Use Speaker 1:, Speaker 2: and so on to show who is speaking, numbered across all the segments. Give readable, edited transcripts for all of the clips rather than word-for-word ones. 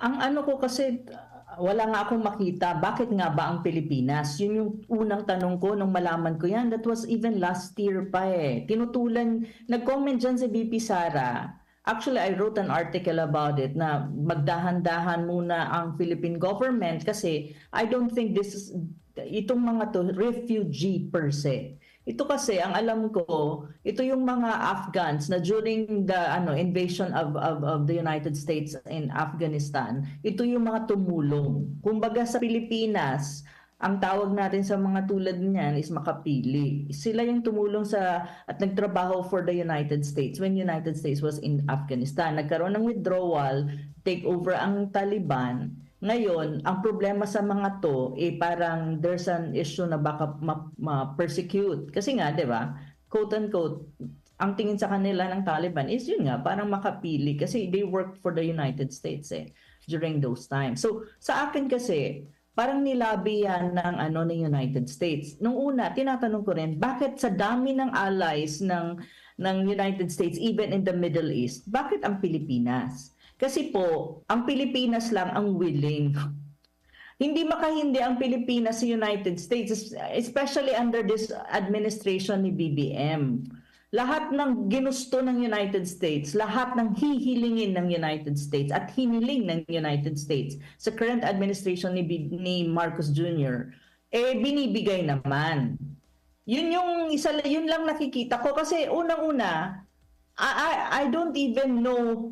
Speaker 1: Ang ano ko kasi, wala nga akong makita, bakit nga ba ang Pilipinas? Yun yung unang tanong ko nung malaman ko yan. That was even last year pa eh. Tinutulan, nag-comment dyan si VP Sara. Actually, I wrote an article about it na magdahan-dahan muna ang Philippine government kasi I don't think this is, itong mga to, refugee per se. Ito kasi, ang alam ko, ito yung mga Afghans na during the invasion of the United States in Afghanistan, ito yung mga tumulong. Kumbaga sa Pilipinas, ang tawag natin sa mga tulad niyan is makapili. Sila yung tumulong sa at nagtrabaho for the United States when United States was in Afghanistan. Nagkaroon ng withdrawal, take over ang Taliban. Ngayon, ang problema sa mga to, parang there's an issue na baka ma-persecute. Kasi nga, di ba, quote-unquote, ang tingin sa kanila ng Taliban is yun nga, parang makapili kasi they worked for the United States during those times. So, sa akin kasi, parang nilabi yan ng United States. Nung una, tinatanong ko rin, bakit sa dami ng allies ng United States, even in the Middle East, bakit ang Pilipinas? Kasi po, ang Pilipinas lang ang willing. Hindi makahindi ang Pilipinas sa United States, especially under this administration ni BBM. Lahat ng ginusto ng United States, lahat ng hihilingin ng United States at hiniling ng United States sa current administration ni Marcos Jr., binibigay naman. Yun lang nakikita ko kasi unang-una, I don't even know.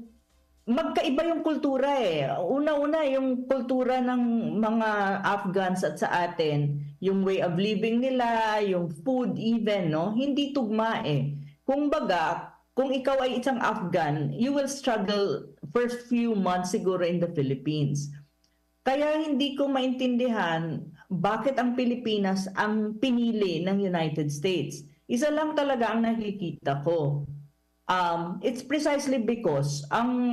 Speaker 1: Magkaiba yung kultura eh. Una-una yung kultura ng mga Afghans at sa atin, yung way of living nila, yung food even, no? Hindi tugma eh. Kumbaga, kung ikaw ay isang Afghan, you will struggle first few months siguro in the Philippines. Kaya hindi ko maintindihan bakit ang Pilipinas ang pinili ng United States. Isa lang talaga ang nakikita ko. It's precisely because ang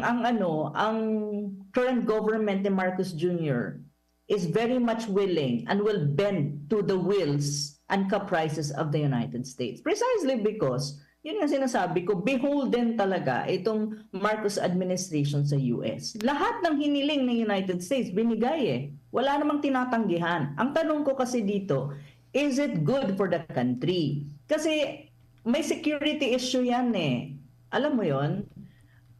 Speaker 1: current government ni Marcos Jr. is very much willing and will bend to the wills and caprices of the United States. Precisely because, yun nga sinasabi ko, beholden talaga itong Marcos administration sa US. Lahat ng hiniling ng United States, binigay eh. Wala namang tinatanggihan. Ang tanong ko kasi dito, is it good for the country? Kasi may security issue yan eh. Alam mo yon?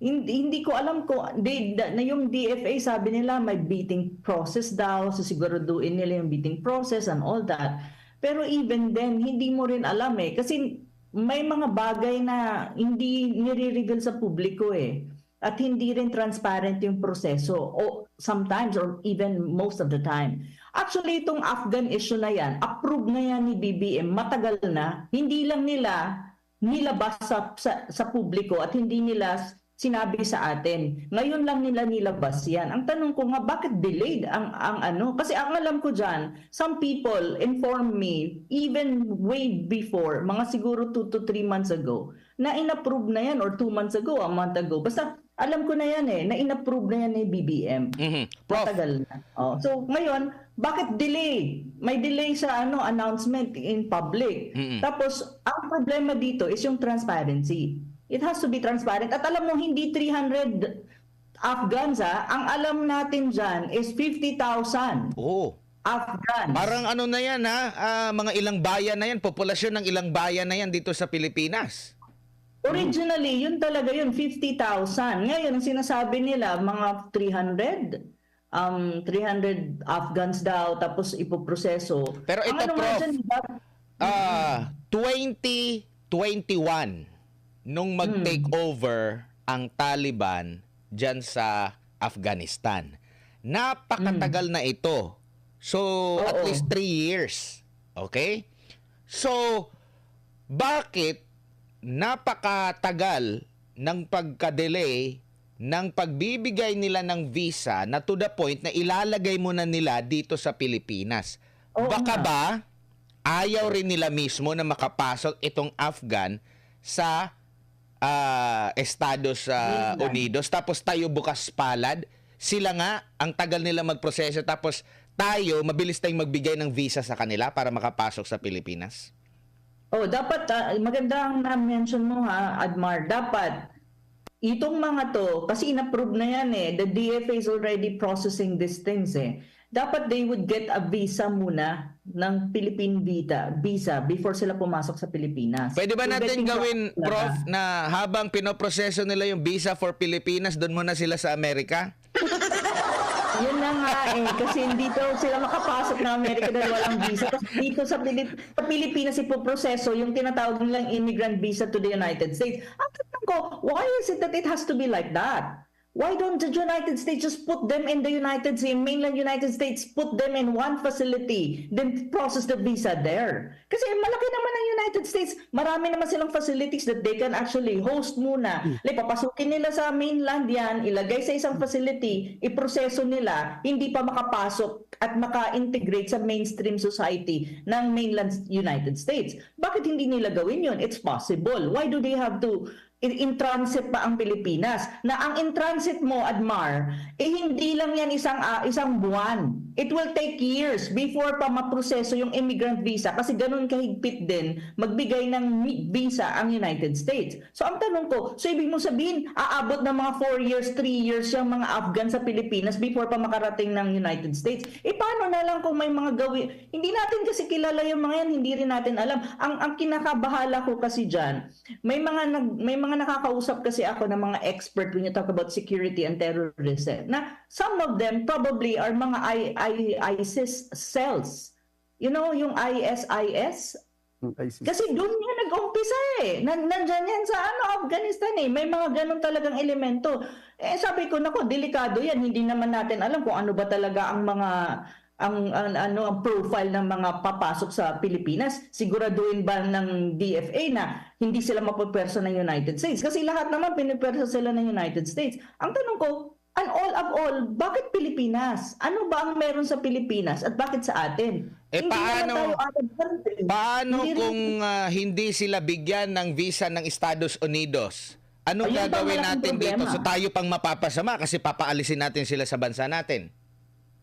Speaker 1: Hindi ko alam kung na yung DFA sabi nila may beating process daw, so siguraduhin nila yung beating process and all that. Pero even then, hindi mo rin alam eh. Kasi may mga bagay na hindi nire-reveal sa publiko eh. At hindi rin transparent yung proseso. O sometimes or even most of the time. Actually, itong Afghan issue na yan, approved na yan ni BBM, matagal na. Hindi lang nilabas sa publiko at hindi nila sinabi sa atin. Ngayon lang nila nilabas yan. Ang tanong ko nga, bakit delayed ang ano? Kasi ang alam ko dyan, some people inform me, even way before, mga siguro 2 to 3 months ago, na inapprove na yan or 2 months ago, a month ago. Basta alam ko na yan na inapprove na yan ni BBM. Matagal na. So ngayon, bakit delay? May delay sa announcement in public. Tapos, ang problema dito is yung transparency. It has to be transparent. At alam mo, hindi 300 Afghans ang alam natin dyan is 50,000 Afghans.
Speaker 2: Parang ano na yan mga ilang bayan na yan, populasyon ng ilang bayan na yan dito sa Pilipinas.
Speaker 1: Originally, yun talaga yun, 50,000. Ngayon, ang sinasabi nila, mga 300 Afghans daw, tapos ipoproseso.
Speaker 2: Pero ito, Prof, 2021, nung mag-take over ang Taliban dyan sa Afghanistan. Napakatagal na ito. So, at least 3 years. Okay? So, bakit napakatagal ng pagka-delay ng pagbibigay nila ng visa na to the point na ilalagay mo na nila dito sa Pilipinas? Baka ba ayaw rin nila mismo na makapasok itong Afghan sa Estados Unidos, tapos tayo bukas palad? Sila nga, ang tagal nila magproseso, tapos tayo, mabilis tayong magbigay ng visa sa kanila para makapasok sa Pilipinas?
Speaker 1: Dapat maganda ang na-mention mo Admar. Dapat Itong mga to, kasi inapprove na yan eh. The DFA is already processing these things eh. Dapat they would get a visa muna ng Philippine visa before sila pumasok sa Pilipinas.
Speaker 2: Pwede ba
Speaker 1: Yung
Speaker 2: natin
Speaker 1: vetting
Speaker 2: gawin,
Speaker 1: process
Speaker 2: Prof,
Speaker 1: talaga.
Speaker 2: na habang pinoproseso nila yung visa for Pilipinas, doon muna sila sa Amerika?
Speaker 1: Yun na nga eh, kasi hindi daw sila makapasok ng Amerika dahil walang visa. Tapos dito sa Pilipinas ipoproseso yung tinatawag nilang immigrant visa to the United States. Ang tanong ko, why is it that it has to be like that? Why don't the United States just put them in the United States, mainland United States, put them in one facility, then process the visa there? Kasi malaki naman ang United States, marami naman silang facilities that they can actually host muna. Like, papasukin nila sa mainland yan, ilagay sa isang facility, iproseso nila, hindi pa makapasok at maka-integrate sa mainstream society ng mainland United States. Bakit hindi nila gawin yun? It's possible. Why do they have to in transit pa ang Pilipinas? Na ang in transit mo, Admar, hindi lang yan isang buwan. It will take years before pa maproseso yung immigrant visa kasi ganun kahigpit din magbigay ng visa ang United States. So ang tanong ko, so ibig mo sabihin, aabot ng mga 4 years, 3 years yung mga Afghan sa Pilipinas before pa makarating ng United States? Paano na lang kung may mga gawin? Hindi natin kasi kilala yung mga yan, hindi rin natin alam. Ang kinakabahala ko kasi dyan, may mga nakakausap kasi ako ng mga expert when you talk about security and terrorism na some of them probably are mga ISIS cells. You know, yung ISIS? Kasi doon nga nag-umpisa eh. Nandyan yan sa Afghanistan eh. May mga ganun talagang elemento. Sabi ko, nako, delikado yan. Hindi naman natin alam kung ano ba talaga ang mga ang profile ng mga papasok sa Pilipinas. Siguraduhin ba ng DFA na hindi sila mapapwersa ng United States? Kasi lahat naman pinipwersa sila ng United States. Ang tanong ko, and all of all, bakit Pilipinas? Ano ba ang meron sa Pilipinas at bakit sa atin? Hindi naman tayo out of country.
Speaker 2: Paano kung hindi sila bigyan ng visa ng Estados Unidos? Anong
Speaker 1: Ayun ba
Speaker 2: gagawin
Speaker 1: malaking
Speaker 2: natin dito?
Speaker 1: problema?
Speaker 2: So tayo pang mapapasama kasi papaalisin natin sila sa bansa natin.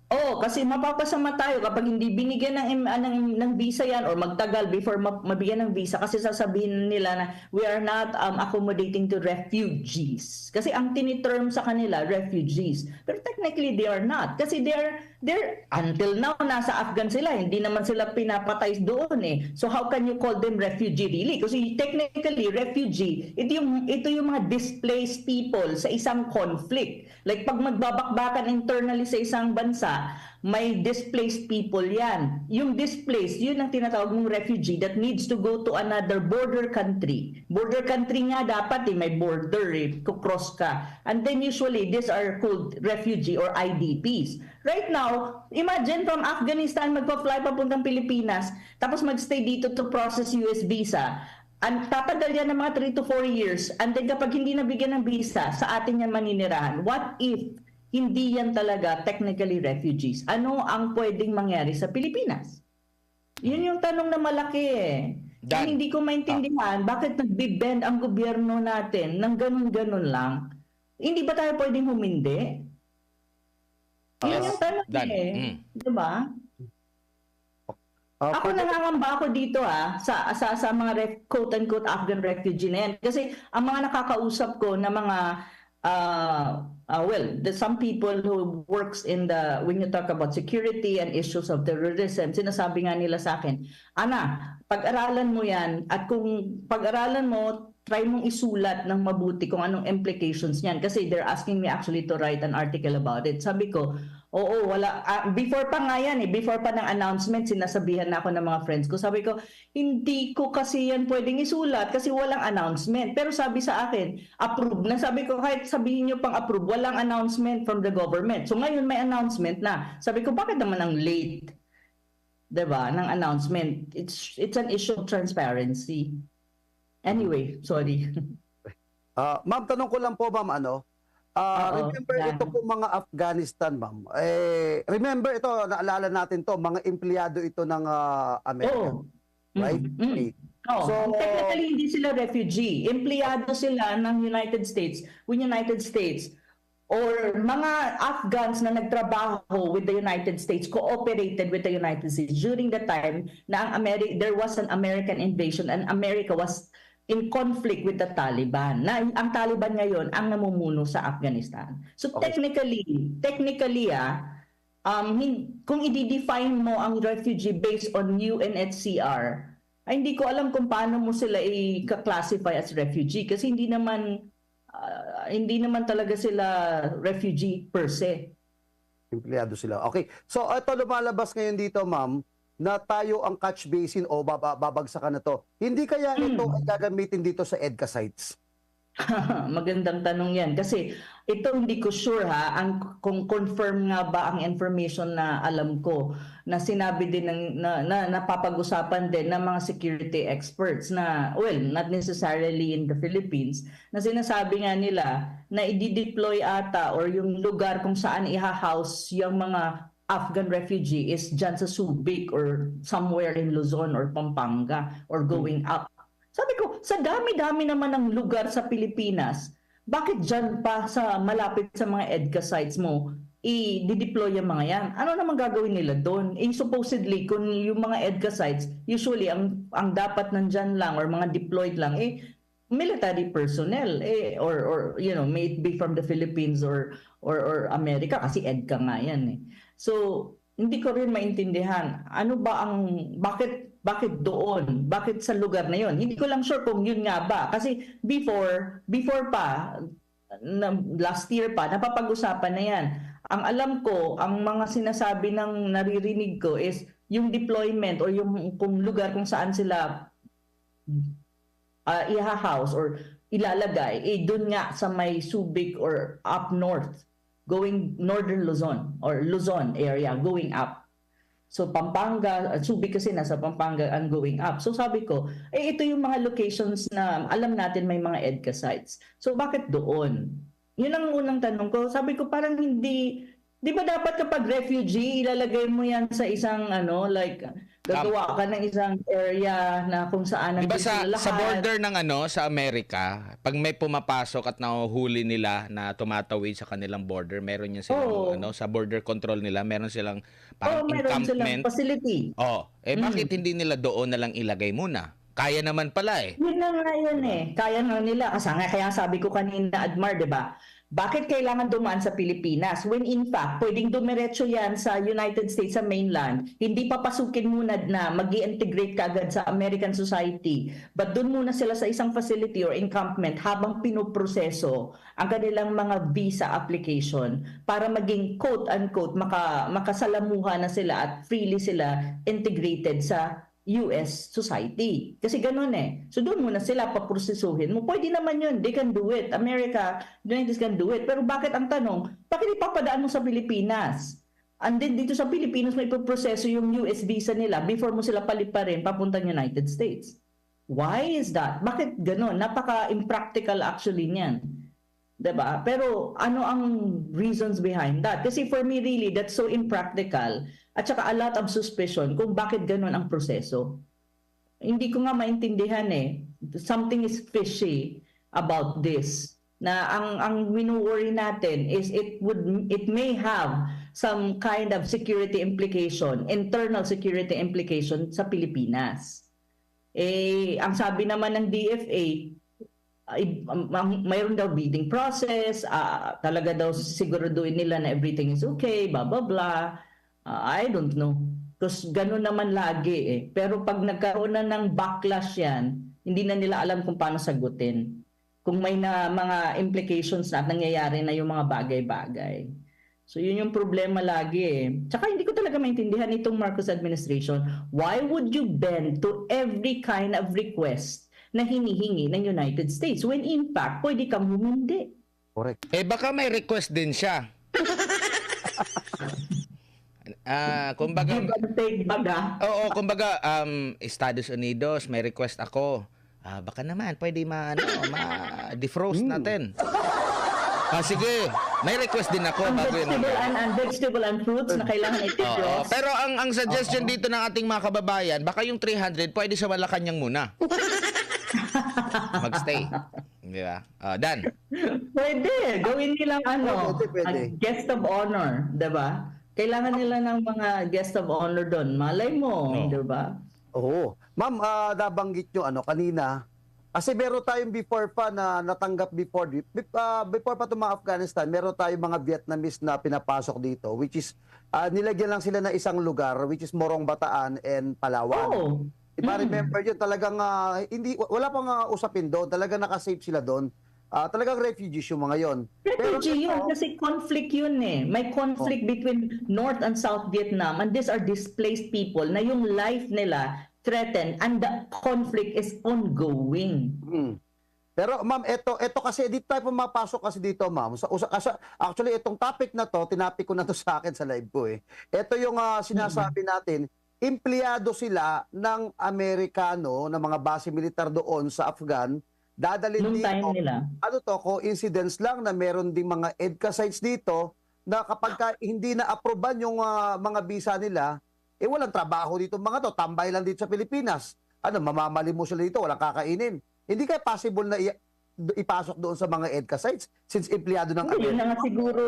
Speaker 1: Oo, kasi mapapasama tayo kapag hindi binigyan ng visa yan or magtagal before mabigyan ng visa kasi sasabihin nila na we are not accommodating to refugees. Kasi ang tiniterm sa kanila, refugees. Pero technically, they are not. Kasi they're until now, nasa Afghan sila. Hindi naman sila pinapatay doon eh. So how can you call them refugee really? Kasi technically, refugee, ito yung mga displaced people sa isang conflict. Like pag magbabakbakan internally sa isang bansa, may displaced people yan. Yung displaced, yun ang tinatawag mong refugee that needs to go to another border country. Border country nga dapat may border cross ka. And then usually, these are called refugee or IDPs. Right now, imagine from Afghanistan, magpa-fly papuntang Pilipinas, tapos magstay dito to process US visa. Ang tatagal yan ng mga 3 to 4 years, and then kapag hindi nabigyan ng visa, sa atin yan maninirahan. What if hindi yan talaga technically refugees? Ano ang pwedeng mangyari sa Pilipinas? Yun yung tanong na malaki eh.
Speaker 2: Dan,
Speaker 1: Hindi ko maintindihan bakit nagbe-bend ang gobyerno natin ng ganun-ganun lang. Hindi ba tayo pwedeng humindi? Yun yung tanong
Speaker 2: Dan.
Speaker 1: eh. Diba? Ako nangangamba ako dito sa mga quote-unquote Afghan refugee na yan. Kasi ang mga nakakausap ko na mga some people who works in when you talk about security and issues of terrorism, sinasabi nga nila sa akin, Ana, pag-aralan mo yan at kung pag-aralan mo, try mong isulat ng mabuti kung anong implications niyan. Kasi they're asking me actually to write an article about it. Sabi ko, oo, wala. Before pa nga yan before pa ng announcement, sinasabihan na ako ng mga friends ko. Sabi ko, hindi ko kasi yan pwedeng isulat kasi walang announcement. Pero sabi sa akin, approve na. Sabi ko, kahit sabihin nyo pang approve, walang announcement from the government. So ngayon may announcement na. Sabi ko, bakit naman ang late? Diba? Ng announcement. It's an issue of transparency. Anyway, sorry.
Speaker 3: Ma'am, tanong ko lang po, ma'am, remember ito po mga Afghanistan, ma'am. Remember ito, naalala natin to, mga empleyado ito ng Amerika. Right? Okay.
Speaker 1: So, technically, hindi sila refugee. Empleyado sila ng United States. When United States or mga Afghans na nagtrabaho with the United States, cooperated with the United States during the time na there was an American invasion and America was in conflict with the Taliban. Na ang Taliban ngayon ang namumuno sa Afghanistan. So
Speaker 3: Okay.
Speaker 1: technically kung i-define mo ang refugee based on UNHCR, ay hindi ko alam kung paano mo sila i-classify as refugee kasi hindi naman talaga sila refugee per se.
Speaker 3: Empleyado sila. Okay. So ito lumalabas ngayon dito, ma'am, na tayo ang catch basin o babagsakan na to. Hindi kaya ito ay gagamitin dito sa EDCA sites?
Speaker 1: Magandang tanong yan. Kasi ito hindi ko sure kung confirm nga ba ang information na alam ko na sinabi din na napapag-usapan din ng mga security experts na, well, not necessarily in the Philippines, na sinasabi nga nila na i-deploy ata or yung lugar kung saan iha-house yung mga Afghan refugee is dyan sa Subic or somewhere in Luzon or Pampanga or going up. Sabi ko, sa dami-dami naman ng lugar sa Pilipinas, bakit dyan pa sa malapit sa mga EDCA sites mo, i-deploy yung mga yan? Ano naman gagawin nila doon? Supposedly, kung yung mga EDCA sites, usually, ang dapat nandyan lang or mga deployed lang, military personnel, or may it be from the Philippines or America, kasi EDCA nga yan eh. So, hindi ko rin maintindihan ano ba bakit doon? Bakit sa lugar na yon? Hindi ko lang sure kung yun nga ba. Kasi before pa, last year pa, napapag-usapan na yan. Ang alam ko, ang mga sinasabi ng naririnig ko is yung deployment or yung kung lugar kung saan sila iha-house or ilalagay, doon nga sa may Subic or up north, going northern Luzon or Luzon area, going up. So Pampanga, Subic kasi nasa Pampanga ang going up. So sabi ko, ito yung mga locations na alam natin may mga EDCA sites. So bakit doon? Yun ang unang tanong ko. Sabi ko parang hindi, di ba dapat kapag refugee, ilalagay mo yan sa isang gagawa ka ng isang area na kung saan
Speaker 2: diba
Speaker 1: lahat.
Speaker 2: sa border ng sa Amerika, pag may pumapasok at nahuhuli nila na tumatawid sa kanilang border, meron yan silang sa border control nila, meron silang parang
Speaker 1: meron silang
Speaker 2: encampment.
Speaker 1: Facility.
Speaker 2: Bakit hindi nila doon na lang ilagay muna? Kaya naman pala eh.
Speaker 1: Yun na nga yun eh. Kaya na nila. Kaya sabi ko kanina, Admar, di ba? Bakit kailangan dumaan sa Pilipinas? When in fact, pwedeng dumiretso yan sa United States, sa mainland. Hindi papasukin muna na mag-i-integrate ka agad sa American society. But doon muna sila sa isang facility or encampment habang pinoproseso ang kanilang mga visa application para maging quote-unquote makasalamuha na sila at freely sila integrated sa US society. Kasi ganun eh. So doon muna sila paprosesuhin mo. Pwede naman yun. They can do it. America, United States can do it. Pero bakit ang tanong, bakit ipapadaan mo sa Pilipinas? And then dito sa Pilipinas may proseso yung US visa nila before mo sila paliparin papuntang United States. Why is that? Bakit ganun? Napaka-impractical actually niyan. Diba? Pero ano ang reasons behind that? Kasi for me really, that's so impractical at saka a lot of suspicion kung bakit ganun ang proseso. Hindi ko nga maintindihan eh. Something is fishy about this. Na ang winu-worry natin is it may have some kind of security implication, internal security implication sa Pilipinas. Ang sabi naman ng DFA, mayroon daw bidding process, talaga daw siguraduhin nila na everything is okay, blah blah blah. I don't know. Because gano'n naman lagi eh. Pero pag nagkaroon na ng backlash yan, hindi na nila alam kung paano sagutin. Kung may mga implications na at nangyayari na yung mga bagay-bagay. So yun yung problema lagi eh. Tsaka hindi ko talaga maintindihan itong Marcos administration. Why would you bend to every kind of request na hinihingi ng United States when in fact pwede kang humindi?
Speaker 3: Correct.
Speaker 2: Baka may request din siya. Kumbaga, oo, kumbaga, Estados Unidos, may request ako. Baka naman, pwede ma-defrost natin. Sige, may request din ako.
Speaker 1: Vegetable and fruits na kailangan i-defrost.
Speaker 2: Pero ang suggestion dito ng ating mga kababayan, baka yung 300, pwede sa Malacanang muna. Magstay. Di ba? Dan.
Speaker 1: Pwede. Gawin nilang
Speaker 3: Pwede.
Speaker 1: guest of honor. Di ba? Kailangan nila ng mga guest of honor doon. Malay mo, di ba?
Speaker 3: Oo. Ma'am, nabanggit nyo kanina, Kasi meron tayong before pa na natanggap before pa itong mga Afghanistan, meron tayong mga Vietnamese na pinapasok dito, which is nilagyan lang sila na isang lugar, which is Morong Bataan and Palawan.
Speaker 1: Oo.
Speaker 3: Diba, remember yun, talagang wala pang usapin doon, talagang nakasave sila doon. Talagang refugees yung mga yon.
Speaker 1: Refugee yun kasi conflict yun eh. May conflict between North and South Vietnam, and these are displaced people na yung life nila threatened and the conflict is ongoing.
Speaker 3: Pero ma'am, ito kasi dito tayo pumapasok kasi dito, ma'am. Actually, itong topic na to, tinapik ko na to sa akin sa live ko eh. Ito yung sinasabi natin, empleyado sila ng Amerikano, ng mga base militar doon sa Afghan, dadalhin
Speaker 1: Nung
Speaker 3: dito.
Speaker 1: time nila.
Speaker 3: Ano to, coincidence lang na meron ding mga EDCA sites dito na kapag hindi na-aproban yung mga visa nila, walang trabaho dito mga to, tambay lang dito sa Pilipinas. Mamamali mo sila dito, walang kakainin. Hindi kaya possible na ipasok doon sa mga EDCA sites since empleyado ng
Speaker 1: Hindi, yun na nga siguro,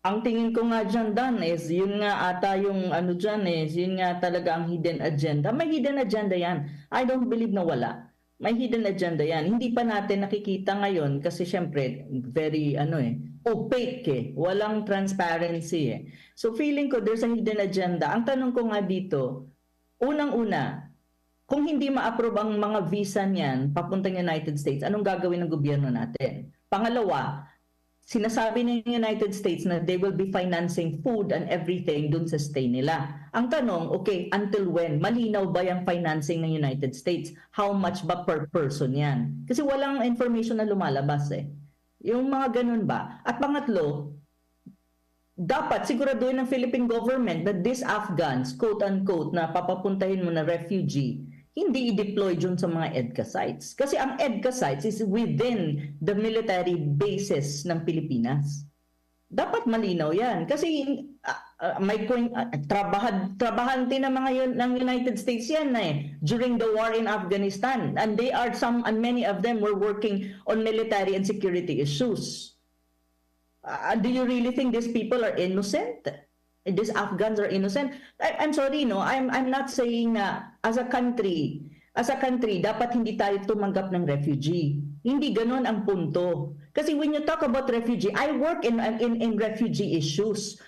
Speaker 1: ang tingin ko nga dyan, Dan, is yun nga ata yung ano dyan is, yun nga talaga ang hidden agenda. May hidden agenda yan. I don't believe na wala. May hidden agenda yan. Hindi pa natin nakikita ngayon kasi syempre, very opaque eh. Walang transparency eh. So feeling ko there's a hidden agenda. Ang tanong ko nga dito, unang-una, kung hindi ma-approve ang mga visa niyan papuntang United States, anong gagawin ng gobyerno natin? Pangalawa, sinasabi ng United States na they will be financing food and everything dun sa stay nila. Ang tanong, okay, until when? Malinaw ba yung financing ng United States? How much ba per person yan? Kasi walang information na lumalabas eh. Yung mga ganun ba? At pangatlo, dapat siguraduhin ng Philippine government that these Afghans, quote-unquote, na papapuntahin mo na refugee, hindi i-deploy dyan sa mga EDCA sites. Kasi ang EDCA sites is within the military bases ng Pilipinas. Dapat malinaw yan. Kasi may trabahante na mga yun, ng United States yan during the war in Afghanistan. And many of them were working on military and security issues. Do you really think these people are innocent? These Afghans are innocent? I'm sorry, no? I'm not saying na as a country, dapat hindi tayo tumanggap ng refugee. Hindi ganon ang punto. Kasi when you talk about refugee, I work in refugee issues.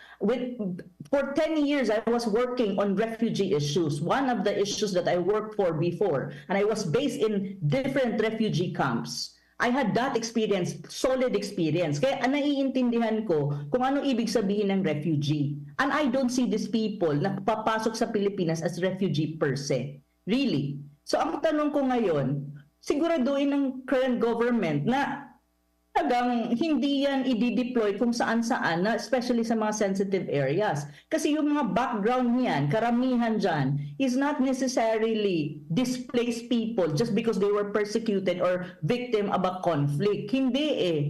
Speaker 1: For 10 years, I was working on refugee issues. One of the issues that I worked for before, and I was based in different refugee camps. I had that experience, solid experience. Kaya naiintindihan ko kung ano ibig sabihin ng refugee. And I don't see these people na papasok sa Pilipinas as refugee per se. Really. So ang tanong ko ngayon, siguraduhin ng current government na talagang hindi yan i-deploy kung saan-saan, especially sa mga sensitive areas. Kasi yung mga background niyan, karamihan dyan, is not necessarily displaced people just because they were persecuted or victim of a conflict. Hindi eh.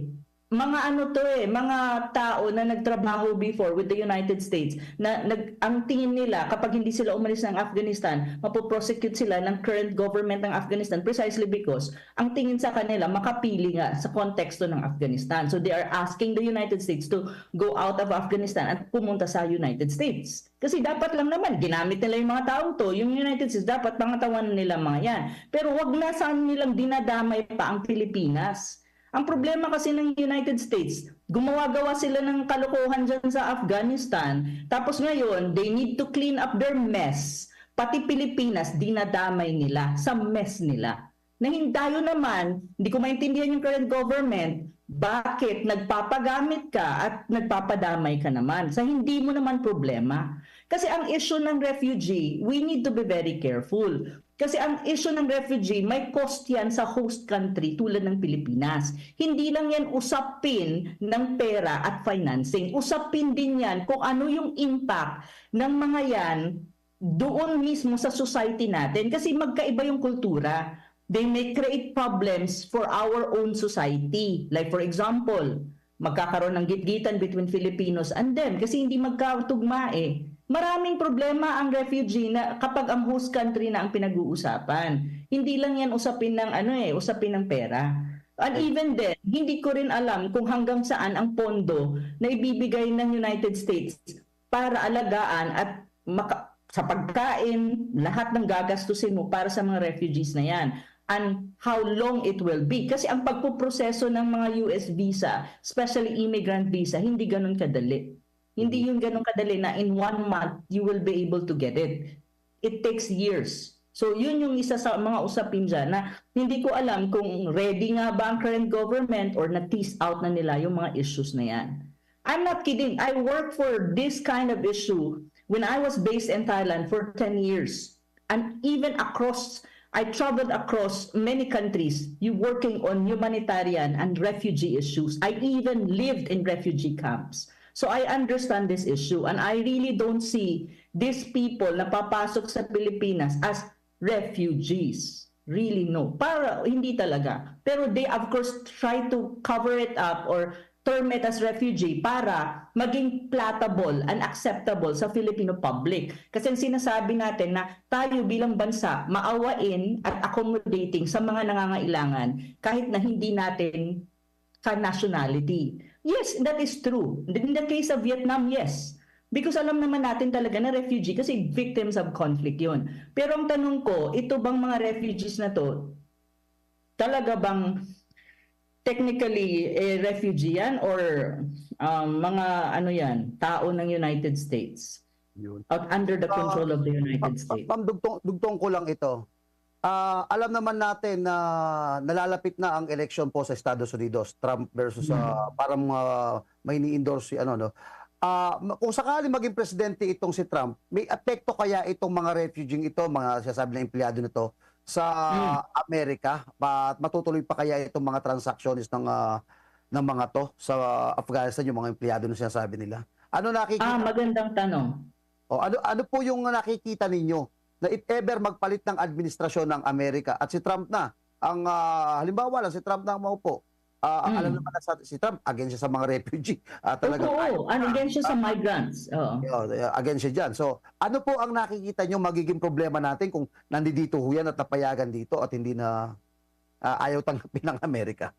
Speaker 1: Mga mga tao na nagtrabaho before with the United States, na ang tingin nila kapag hindi sila umalis ng Afghanistan, mapoprosecute sila ng current government ng Afghanistan precisely because ang tingin sa kanila makapili nga sa konteksto ng Afghanistan. So they are asking the United States to go out of Afghanistan at pumunta sa United States. Kasi dapat lang naman, ginamit nila yung mga taong to, yung United States, dapat pangatawan nila mga yan. Pero wag na saan nilang dinadamay pa ang Pilipinas. Ang problema kasi ng United States, gumawa-gawa sila ng kalokohan dyan sa Afghanistan. Tapos ngayon, they need to clean up their mess. Pati Pilipinas, dinadamay nila sa mess nila. Nahindayo naman, hindi ko maintindihan yung current government, bakit nagpapagamit ka at nagpapadamay ka naman sa hindi mo naman problema. Kasi ang issue ng refugee, we need to be very careful. Kasi ang issue ng refugee, may cost yan sa host country tulad ng Pilipinas. Hindi lang yan usapin ng pera at financing. Usapin din yan kung ano yung impact ng mga yan doon mismo sa society natin. Kasi magkaiba yung kultura. They may create problems for our own society. Like for example, magkakaroon ng gitgitan between Filipinos and them kasi hindi magkatugma eh. Maraming problema ang refugee na kapag ang host country na ang pinag-uusapan. Hindi lang yan usapin ng usapin ng pera. And even then, hindi ko rin alam kung hanggang saan ang pondo na ibibigay ng United States para alagaan at sa pagkain, lahat ng gagastusin mo para sa mga refugees na yan. and how long it will be. Kasi ang pagpuproseso ng mga US visa, especially immigrant visa, hindi ganun kadali. Hindi yung ganun kadali na in 1 month, you will be able to get it. It takes years. So yun yung isa sa mga usapin dyan na hindi ko alam kung ready nga ba ang current government or na-tease out na nila yung mga issues na yan. I'm not kidding. I worked for this kind of issue when I was based in Thailand for 10 years. And even I traveled across many countries, working on humanitarian and refugee issues. I even lived in refugee camps. So I understand this issue, and I really don't see these people na papasok sa Pilipinas as refugees. Really no. Hindi talaga. Pero they of course try to cover it up or term it as refugee para maging palatable and acceptable sa Filipino public. Kasi sinasabi natin na tayo bilang bansa maawain at accommodating sa mga nangangailangan kahit na hindi natin ka-nationality. Yes, that is true. In the case of Vietnam, yes. Because alam naman natin talaga na refugee kasi victims of conflict yun. Pero ang tanong ko, ito bang mga refugees na to, talaga bang technically refugee yan or mga tao ng United States under the control of the United States?
Speaker 3: Dugtong ko lang ito. Alam naman natin na nalalapit na ang election po sa Estados Unidos, Trump versus parang may ni-endorse kung sakali maging presidente itong si Trump, may epekto kaya itong mga refugee ito, mga sinasabi na empleyado nito sa Amerika? Matutuloy pa kaya itong mga transactions ng mga to sa Afghanistan, yung mga empleyado na sinasabi nila? Ano nakikita?
Speaker 1: Magandang tanong.
Speaker 3: Ano po yung nakikita ninyo na if ever magpalit ng administrasyon ng Amerika at si Trump na, halimbawa lang si Trump na ang maupo, alam naman na si Trump, against siya sa mga refugee.
Speaker 1: Against siya sa migrants.
Speaker 3: Against siya dyan. So, ano po ang nakikita nyo magiging problema natin kung nandito yan at napayagan dito at hindi na ayaw tanggapin ng Amerika?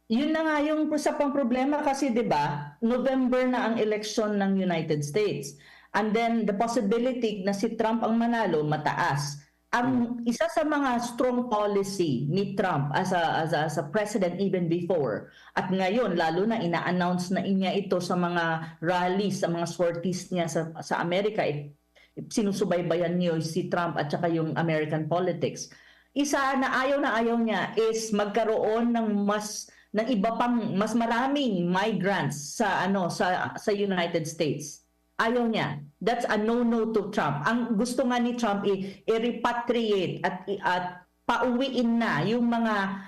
Speaker 1: Yun na nga yung sa pang problema kasi 'di ba, November na ang election ng United States. And then the possibility na si Trump ang manalo mataas. Ang isa sa mga strong policy ni Trump as a president even before at ngayon lalo na ina-announce na niya ito sa mga rallies, sa mga sorties niya sa Amerika, sinusubaybayan niyo si Trump at saka yung American politics. Isa na ayaw niya is magkaroon ng iba pang mas maraming migrants sa United States. Ayaw niya. That's a no-no to Trump. Ang gusto nga ni Trump i-repatriate at pauwiin na yung mga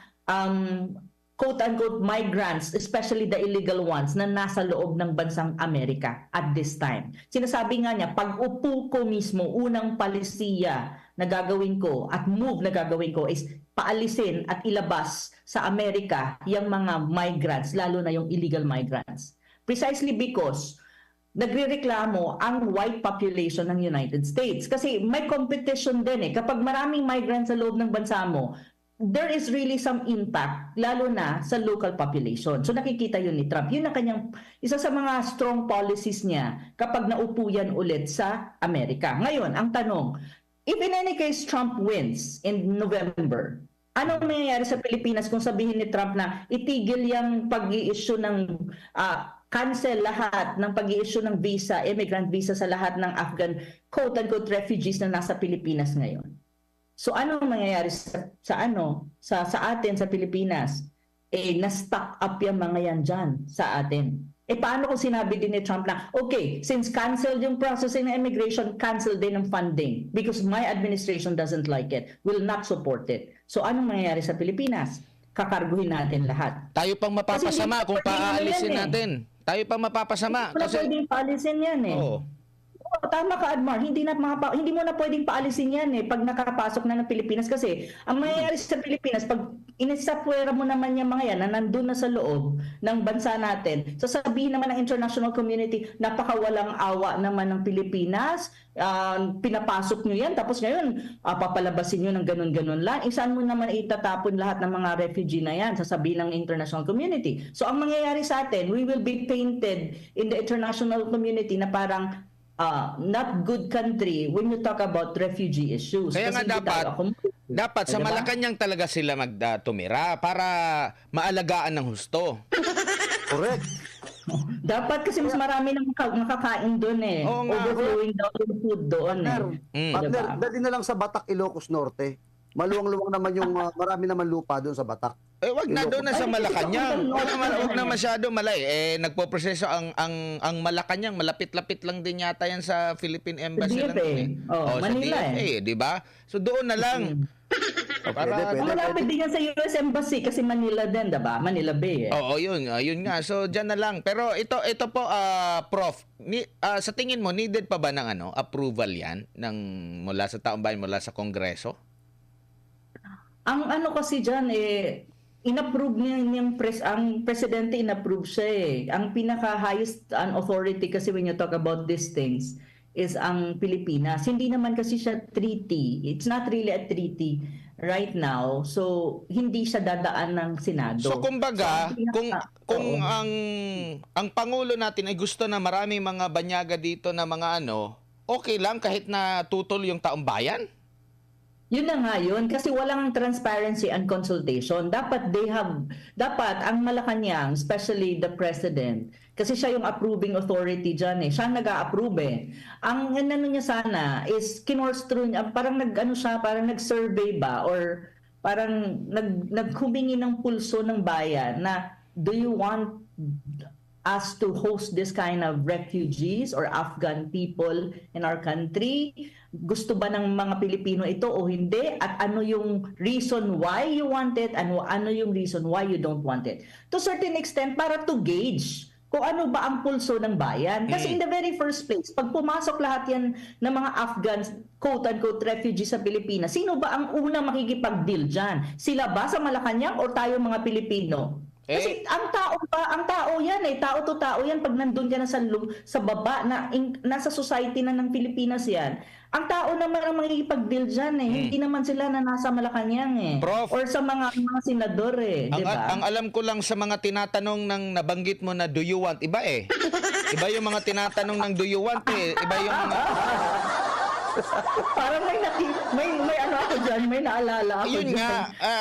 Speaker 1: quote-unquote migrants, especially the illegal ones na nasa loob ng bansang Amerika at this time. Sinasabi nga niya, pag upo ko mismo, unang palisiya na gagawin ko at move na gagawin ko is paalisin at ilabas sa Amerika yung mga migrants, lalo na yung illegal migrants. Precisely because nagrereklamo ang white population ng United States. Kasi may competition din Kapag maraming migrants sa loob ng bansa mo, there is really some impact, lalo na sa local population. So nakikita yun ni Trump. Yun ang kanyang, isa sa mga strong policies niya kapag naupo yan ulit sa Amerika. Ngayon, ang tanong, if in any case Trump wins in November, anong mangyayari sa Pilipinas kung sabihin ni Trump na itigil yung pag-i-issue ng cancel lahat ng pag-i-issue ng visa, immigrant visa sa lahat ng Afghan quote-unquote refugees na nasa Pilipinas ngayon. So anong mangyayari sa atin sa Pilipinas? Na-stuck up yung mga yan dyan sa atin. Paano kung sinabi din ni Trump na, okay, since cancel yung processing ng immigration, cancel din ng funding because my administration doesn't like it, will not support it. So anong mangyayari sa Pilipinas? Kakarguhin natin lahat.
Speaker 2: Tayo pang mapapasama kung paaalisin natin. Tayo pang mapapasama.
Speaker 1: Hindi mo na pwedeng paalisin yan
Speaker 2: Oo.
Speaker 1: Tama ka, Admar. Hindi mo na pwedeng paalisin yan pag nakakapasok na ng Pilipinas kasi ang mangyayari sa Pilipinas, pag inisapwera mo naman yung mga yan na nandun na sa loob ng bansa natin, sasabihin naman ng international community, napakawalang awa naman ng Pilipinas, pinapasok nyo yan, tapos ngayon, papalabasin nyo ng ganun-ganun lang. Saan mo naman itatapon lahat ng mga refugee na yan, sasabihin ng international community. So ang mangyayari sa atin, we will be painted in the international community na parang not good country when you talk about refugee issues.
Speaker 2: Kaya
Speaker 1: Kasi
Speaker 2: nga
Speaker 1: hindi tayo
Speaker 2: dapat sa
Speaker 1: Diba?
Speaker 2: Malacanang talaga sila tumira para maalagaan ng husto.
Speaker 3: Correct.
Speaker 1: Dapat kasi mas marami nang makakain doon eh.
Speaker 2: Oo nga.
Speaker 1: Overflowing daw yung food doon
Speaker 3: Partner,
Speaker 1: eh.
Speaker 3: partner,
Speaker 1: Diba?
Speaker 3: dali na lang sa Batak, Ilocos Norte. Maluwang-luwang naman yung marami naman lupa doon sa Batak.
Speaker 2: Wag na doon na sa
Speaker 1: Ay,
Speaker 2: Malacanang.
Speaker 1: ito,
Speaker 2: Wag na masyado malay. Nagpo-proseso ang Malacanang, malapit-lapit lang din yata yan sa Philippine Embassy
Speaker 1: Sa
Speaker 2: lang.
Speaker 1: DFA.
Speaker 2: Sa
Speaker 1: Manila
Speaker 2: DFA, di ba? So doon na lang. Para
Speaker 3: Pwede.
Speaker 1: Malapit din yan sa US Embassy kasi Manila din, diba? Manila Bay eh.
Speaker 2: Oo, yun nga. So diyan na lang. Pero ito po Prof, sa tingin mo needed pa ba ng approval 'yan ng mula sa taong bayan, mula sa Kongreso?
Speaker 1: Ang kasi dyan inapprove niya ang presidente inapprove siya eh. Ang pinaka-highest authority kasi when you talk about these things is ang Pilipinas. Hindi naman kasi siya treaty. It's not really a treaty right now. So hindi siya dadaan ng Senado.
Speaker 2: So kumbaga, kung
Speaker 1: oo.
Speaker 2: ang pangulo natin ay gusto na maraming mga banyaga dito na mga okay lang kahit na tutol yung taong bayan?
Speaker 1: Yun na nga yun kasi walang transparency and consultation. Dapat ang Malacanang, especially the president, kasi siya yung approving authority dyan eh. Siya nag-a-approve eh. Ang niya sana is kinorstro niya, parang parang nag-survey ba or parang naghumingi ng pulso ng bayan na do you want us to host this kind of refugees or Afghan people in our country? Gusto ba ng mga Pilipino ito o hindi? At ano yung reason why you want it and ano yung reason why you don't want it? To a certain extent, para to gauge kung ano ba ang pulso ng bayan. Kasi in the very first place, pag pumasok lahat yan ng mga Afghans, quote-unquote refugees sa Pilipinas, sino ba ang unang makikipag-deal dyan? Sila ba sa Malacanang o tayo mga Pilipino? Kasi ang tao yan eh, tao to tao yan pag nandun ka na sa baba na nasa society na ng Pilipinas yan. Ang tao naman ang makikipag-deal dyan eh, hindi naman sila na nasa Malacanang eh.
Speaker 2: Prof,
Speaker 1: or sa mga senador eh, di ba?
Speaker 2: Ang alam ko lang sa mga tinatanong ng nabanggit mo na do you want, iba eh. Iba yung mga tinatanong ng do you want eh. Iba yung mga...
Speaker 1: Parang may ano ako dyan, may naalala ako
Speaker 2: Yun
Speaker 1: dyan.
Speaker 2: nga,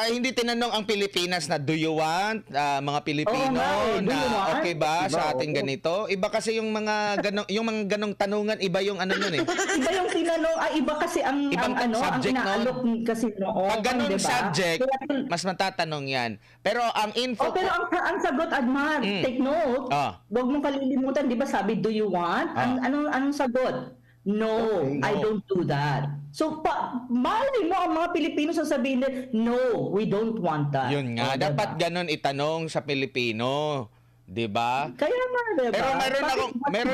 Speaker 2: hindi tinanong ang Pilipinas na do you want, mga Pilipino,
Speaker 1: Oo nga do you want?
Speaker 2: okay ba sa
Speaker 3: Iba,
Speaker 2: ating
Speaker 3: oo.
Speaker 2: ganito? Iba kasi yung mga ganong tanungan, iba yung nun eh.
Speaker 1: Iba yung tinanong, iba kasi ang
Speaker 2: Ibang
Speaker 1: ang
Speaker 2: subject
Speaker 1: inaalok kasi noon.
Speaker 2: Pag ganun
Speaker 1: diba?
Speaker 2: subject,
Speaker 1: Kaya-
Speaker 2: mas matatanong yan. Pero ang info...
Speaker 1: pero ang sagot, Admar, take note. Huwag mong kalilimutan, di ba sabi, do you want? Anong sagot? No,
Speaker 3: Okay.
Speaker 1: I don't do that. So, malay mo ang mga Pilipino sasabihin din, no, we don't want that.
Speaker 2: Yun nga,
Speaker 1: diba?
Speaker 2: dapat ganun itanong sa Pilipino. 'Di ba?
Speaker 1: Kaya nga, diba?
Speaker 2: Pero meron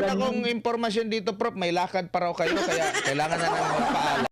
Speaker 1: Bakit
Speaker 2: akong
Speaker 1: ganun?
Speaker 2: impormasyon dito, Prof. May lakad pa raw kayo kaya kailangan na nang magpaalam.